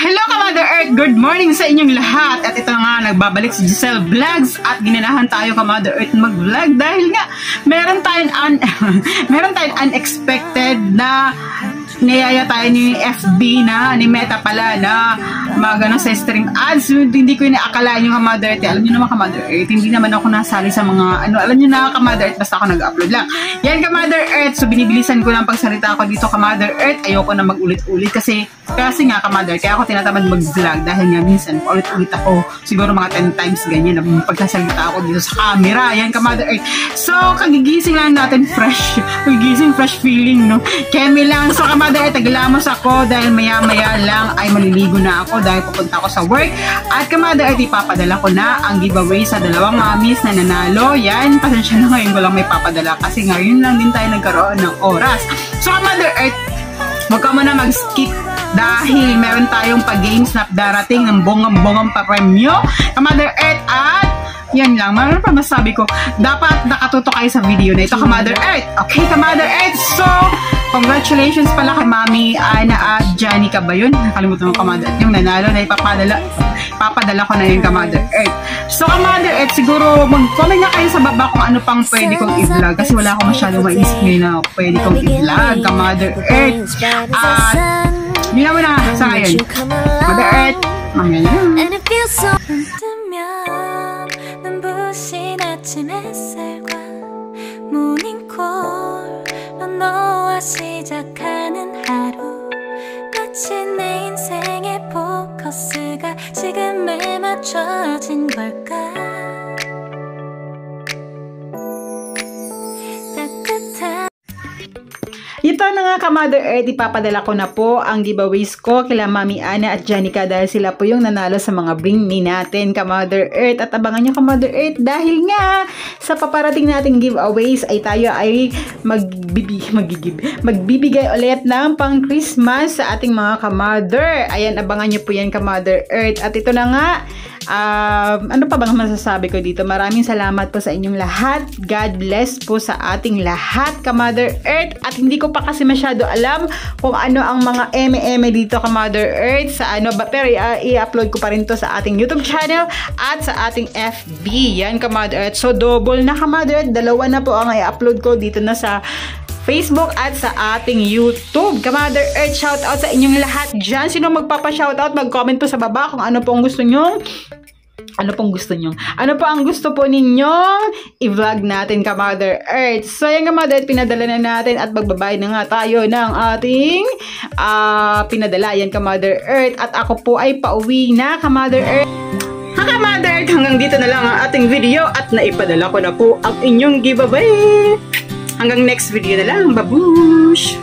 Hello ka Mother Earth! Good morning sa inyong lahat! At ito nga, nagbabalik si Giselle Vlogs at ginanahan tayo ka Mother Earth mag-vlog dahil nga meron tayong unexpected na niyaya tayo ni FB na, ni Meta pala na magano sa stream ads. Hindi ko inaakalain yung ka-Mother Earth. Alam nyo naman ka-Mother Earth, hindi naman ako nasali sa mga alam nyo na ka-Mother Earth, basta ako nag-upload lang. Yan ka-Mother Earth, so binibilisan ko lang pagsalita ko dito ka-Mother Earth. Ayoko na mag-ulit-ulit kasi nga ka-Mother, kaya ako tinatamad mag-vlog dahil nga minsan ulit-ulit ako, siguro mga 10 times ganyan na pagsasalita ako dito sa camera. Yan ka-Mother Earth. So, kagigising lang natin fresh. Kagigising fresh feeling, no? Kemi lang. So, ka-Mother Earth, taglamos ako dahil maya-maya lang ay maliligo na ako dahil pupunta ako sa work. At ka-Mother Earth, ipapadala ko na ang giveaway sa dalawang mommies na nanalo. Yan, pasensya na ngayon ko lang may papadala kasi ngayon lang din tayo nagkaroon ng oras. So, ka-Mother Earth, huwag ka muna mag-skip dahil meron tayong pa-games na darating ng bonggang-bonggang pa-premyo ka-Mother Earth. At yan lang, meron pa masabi ko, dapat nakatuto kayo sa video na ito ka-Mother Earth. Okay ka-Mother Earth? So, congratulations pala kay Mami Ana at Janica ba yun? Nakalimutan mo ka-Mother Earth, yung nanalo na ipapadala ko na yun ka-Mother Earth. So ka-Mother Earth, siguro mag-comment na kayo sa baba kung ano pang pwede kong i-vlog kasi wala akong masyadong maisip ngayon na pwede kong i-vlog ka-Mother Earth. At yun naman na sa ngayon, Mother Earth, mamaya na. 아침 햇살과 모닝콜로 너와 시작하는 하루 마치 내 인생의 포커스가 지금에 맞춰진 걸까 따뜻한 Ito na nga ka-Mother Earth, ipapadala ko na po ang giveaways ko kila Mami Ana at Janica dahil sila po yung nanalo sa mga Bring Me natin ka-Mother Earth. At abangan nyo ka-Mother Earth dahil nga sa paparating nating giveaways ay tayo ay magbibigay ulit ng pang Christmas sa ating mga ka-Mother. Ayan, abangan nyo po yan ka-Mother Earth. At ito na nga, ano pa bang masasabi ko dito? Maraming salamat po sa inyong lahat. God bless po sa ating lahat ka-Mother Earth. At hindi ko pa kasi masyado alam kung ano ang mga eme dito ka-Mother Earth sa ano, pero i-upload ko pa rin to sa ating YouTube channel at sa ating FB. Yan ka-Mother Earth. So double na ka-Mother Earth. Dalawa na po ang i-upload ko dito na sa Facebook at sa ating YouTube. ka-Mother Earth, shout out sa inyong lahat dyan. Sino magpapa-shoutout, mag-comment po sa baba kung ano pong gusto nyo. Ano po ang gusto po ninyong i-vlog natin ka-Mother Earth. So yan ka-Mother Earth, pinadala na natin at magbabayad na nga tayo ng ating pinadala. Yan ka-Mother Earth. At ako po ay pauwi na ka-Mother Earth. ka-Mother Earth, hanggang dito na lang ang ating video at naipadala ko na po ang inyong giveaway. Hanggang next video na lang. Babush!